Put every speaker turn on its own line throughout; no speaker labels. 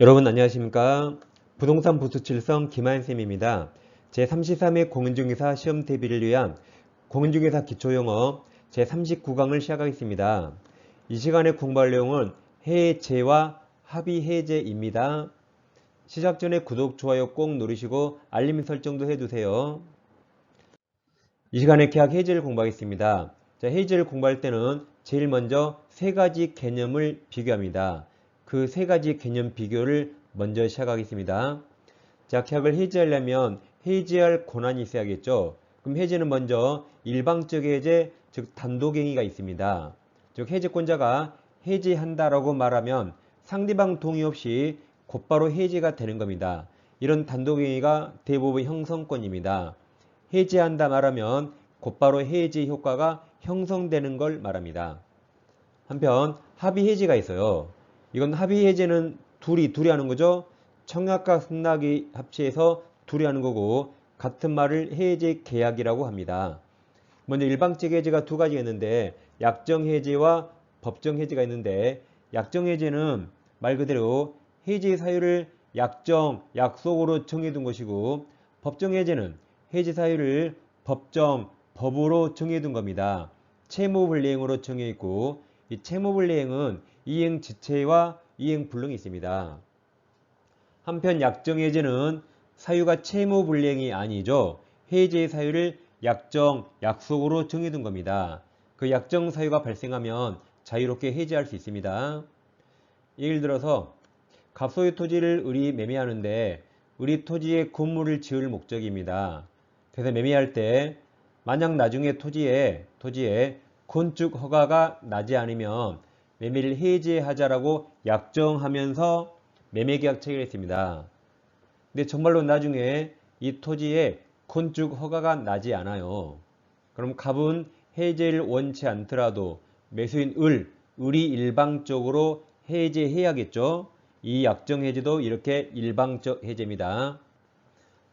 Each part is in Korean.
여러분 안녕하십니까? 부동산 부수칠성 김한쌤입니다. 제33회 공인중개사 시험 대비를 위한 공인중개사 기초영어 제39강을 시작하겠습니다. 이 시간에 공부할 내용은 해제와 합의해제입니다. 시작 전에 구독, 좋아요 꼭 누르시고 알림 설정도 해두세요. 이 시간에 계약 해제를 공부하겠습니다. 해제를 공부할 때는 제일 먼저 세 가지 개념을 비교합니다. 그 세 가지 개념 비교를 먼저 시작하겠습니다. 자, 계약을 해지하려면 해지할 권한이 있어야겠죠. 그럼 해지는 먼저 일방적 해제, 즉 단독행위가 있습니다. 즉 해지권자가 해지한다라고 말하면 상대방 동의 없이 곧바로 해지가 되는 겁니다. 이런 단독행위가 대부분 형성권입니다. 해지한다 말하면 곧바로 해지 효과가 형성되는 걸 말합니다. 한편 합의 해지가 있어요. 이건 합의 해제는 둘이 하는 거죠. 청약과 승낙이 합치해서 둘이 하는 거고 같은 말을 해제 계약이라고 합니다. 먼저 일방적 해제가 두 가지가 있는데 약정 해제와 법정 해제가 있는데 약정 해제는 말 그대로 해지 사유를 약정, 약속으로 정해둔 것이고 법정 해제는 해지 사유를 법정, 법으로 정해둔 겁니다. 채무불이행으로 정해있고 이 채무불이행은 이행 지체와 이행 불능이 있습니다. 한편 약정 해제는 사유가 채무불이행이 아니죠. 해제의 사유를 약정, 약속으로 정해둔 겁니다. 그 약정 사유가 발생하면 자유롭게 해제할 수 있습니다. 예를 들어서 갑소유 토지를 을이 매매하는데 을이 토지에 건물을 지을 목적입니다. 그래서 매매할 때 만약 나중에 토지에 건축 허가가 나지 않으면 매매를 해지하자라고 약정하면서 매매계약 체결했습니다. 근데 정말로 나중에 이 토지에 건축 허가가 나지 않아요. 그럼 갑은 해제를 원치 않더라도 매수인 을이 일방적으로 해제해야겠죠. 이 약정 해제도 이렇게 일방적 해제입니다.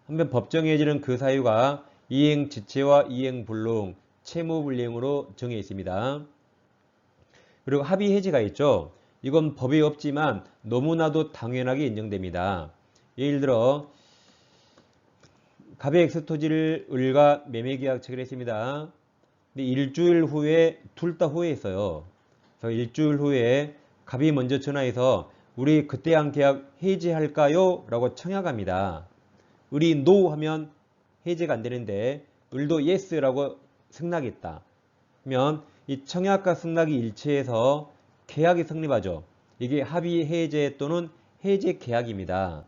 한편 법정 해제는 그 사유가 이행 지체와 이행 불능, 채무불이행으로 정해 있습니다. 그리고 합의 해지가 있죠. 이건 법에 없지만 너무나도 당연하게 인정됩니다. 예를 들어 갑의 X 토지를 을과 매매계약 체결했습니다. 근데 일주일 후에 둘 다 후회했어요. 그래서 일주일 후에 갑이 먼저 전화해서 우리 그때 한 계약 해지할까요? 라고 청약합니다. 을이 NO 하면 해제가 안 되는데 을도 YES라고 승낙했다. 그러면 이 청약과 승낙이 일치해서 계약이 성립하죠. 이게 합의 해제 또는 해제 계약입니다.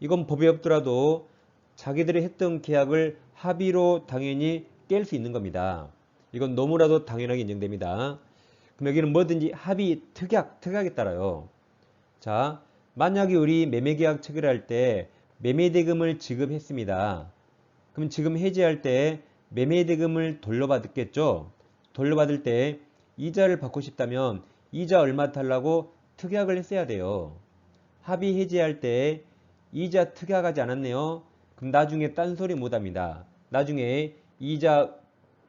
이건 법에 없더라도 자기들이 했던 계약을 합의로 당연히 깰 수 있는 겁니다. 이건 너무나도 당연하게 인정됩니다. 그럼 여기는 뭐든지 합의 특약에 따라요. 자, 만약에 우리 매매계약 체결할 때 매매대금을 지급했습니다. 그럼 지금 해지할 때 매매대금을 돌려받겠죠? 돌려받을 때 이자를 받고 싶다면 이자 얼마 달라고 특약을 했어야 돼요. 합의 해지할 때 이자 특약하지 않았네요. 그럼 나중에 딴소리 못합니다. 나중에 이자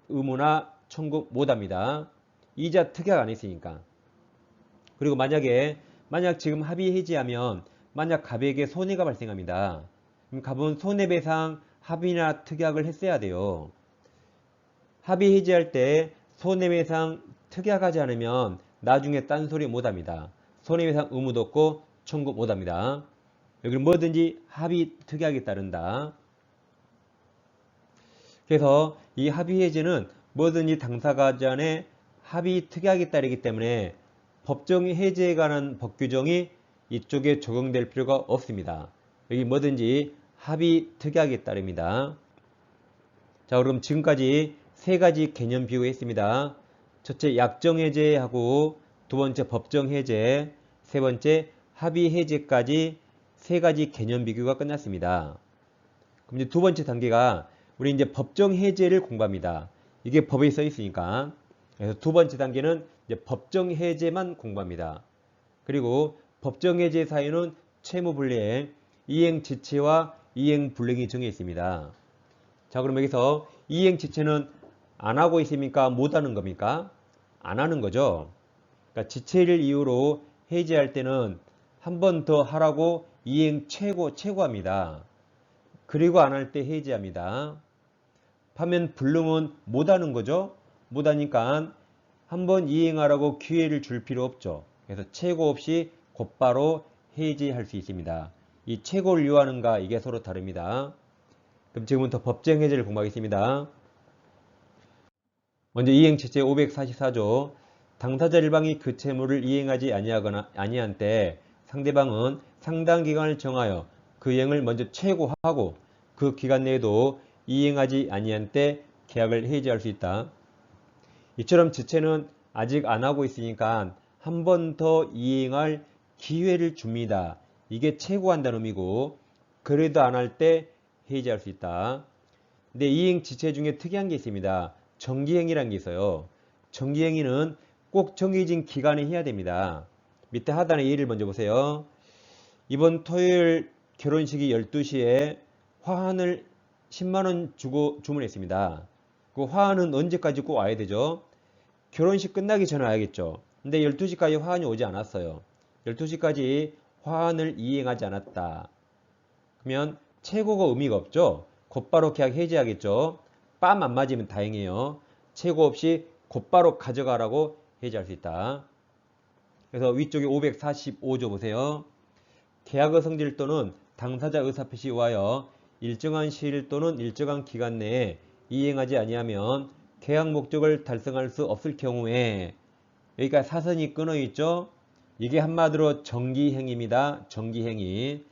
의무나 청구 못합니다. 이자 특약 안 했으니까. 그리고 만약 지금 합의 해지하면 만약 갑에게 손해가 발생합니다. 그럼 갑은 손해배상 합의나 특약을 했어야 돼요. 합의 해지할 때 손해배상 특약하지 않으면 나중에 딴소리 못합니다. 손해배상 의무도 없고 청구 못합니다. 여기는 뭐든지 합의 특약에 따른다. 그래서 이 합의 해지는 뭐든지 당사자 간의 합의 특약에 따르기 때문에 법정 해지에 관한 법 규정이 이쪽에 적용될 필요가 없습니다. 여기 뭐든지 합의 특약에 따릅니다. 자, 그럼 지금까지 세 가지 개념 비교했습니다. 첫째 약정 해제하고 두 번째 법정 해제, 세 번째 합의 해제까지 세 가지 개념 비교가 끝났습니다. 그럼 이제 두 번째 단계가 우리 이제 법정 해제를 공부합니다. 이게 법에 써 있으니까. 그래서 두 번째 단계는 이제 법정 해제만 공부합니다. 그리고 법정 해제 사유는 채무불이행, 이행지체와 이행불능이 정해 있습니다. 자, 그럼 여기서 이행지체는 안 하고 있습니까? 못 하는 겁니까? 안 하는 거죠. 그러니까 지체를 이유로 해지할 때는 한 번 더 하라고 이행 최고합니다. 그리고 안 할 때 해제합니다. 하면 불능은 못하는 거죠. 못하니까 한번 이행하라고 기회를 줄 필요 없죠. 그래서 최고 없이 곧바로 해제할 수 있습니다. 이 최고를 요하는가 이게 서로 다릅니다. 그럼 지금부터 법정 해제를 공부하겠습니다. 먼저 이행채 제544조 당사자 일방이 그 채무를 이행하지 아니한 때 상대방은 상당 기간을 정하여 그 이행을 먼저 최고하고 그 기간 내에도 이행하지 아니한 때 계약을 해지할 수 있다. 이처럼 지체는 아직 안 하고 있으니까 한 번 더 이행할 기회를 줍니다. 이게 최고한다는 의미고 그래도 안 할 때 해지할 수 있다. 근데 이행 지체 중에 특이한 게 있습니다. 정기행위라는 게 있어요. 정기행위는 꼭 정해진 기간에 해야 됩니다. 밑에 하단의 예를 먼저 보세요. 이번 토요일 결혼식이 12시에 화환을 10만원 주고 주문했습니다. 그 화환은 언제까지 꼭 와야 되죠? 결혼식 끝나기 전에 와야겠죠. 근데 12시까지 화환이 오지 않았어요. 12시까지 화환을 이행하지 않았다. 그러면 최고가 의미가 없죠. 곧바로 계약 해지하겠죠. 빰 안 맞으면 다행이에요. 최고 없이 곧바로 가져가라고 해지할 수 있다. 그래서 위쪽에 545조 보세요. 계약의 성질 또는 당사자 의사표시 위하여 일정한 시일 또는 일정한 기간 내에 이행하지 아니하면 계약 목적을 달성할 수 없을 경우에 여기가 사선이 끊어 있죠. 이게 한마디로 정기행위입니다. 정기행위.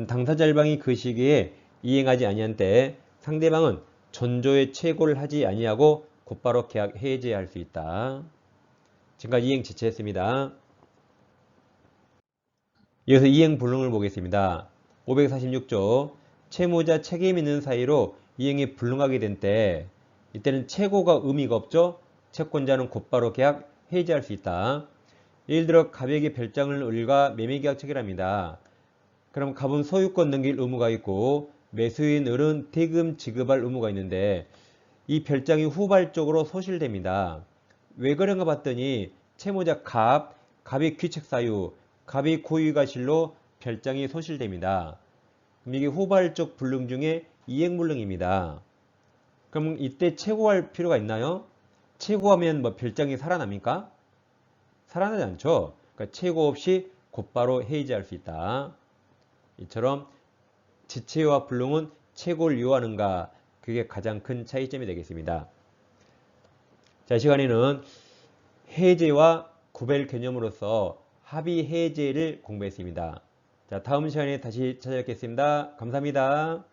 당사자 일방이 그 시기에 이행하지 아니한 때 상대방은 전조의 최고를 하지 아니하고 곧바로 계약 해지할 수 있다. 지금까지 이행 지체했습니다. 이어서 이행 불능을 보겠습니다. 546조 채무자 책임 있는 사이로 이행이 불능하게 된 때 이때는 최고가 의미가 없죠. 채권자는 곧바로 계약 해지할 수 있다. 예를 들어 갑에게 별장을 을과 매매계약 체결합니다. 그럼 갑은 소유권 넘길 의무가 있고 매수인 을은 대금 지급할 의무가 있는데 이 별장이 후발적으로 소실됩니다. 왜 그런가 봤더니 채무자 갑의 귀책 사유, 갑의 고의가실로 별장이 소실됩니다. 그럼 이게 후발적 불능 중에 이행불능입니다. 그럼 이때 최고할 필요가 있나요? 최고하면 뭐 별장이 살아납니까? 살아나지 않죠. 그러니까 최고 없이 곧바로 해지할 수 있다. 이처럼 지체와 불능은 최고를 요하는가 그게 가장 큰 차이점이 되겠습니다. 자, 이 시간에는 해제와 구별 개념으로서 합의 해제를 공부했습니다. 자, 다음 시간에 다시 찾아뵙겠습니다. 감사합니다.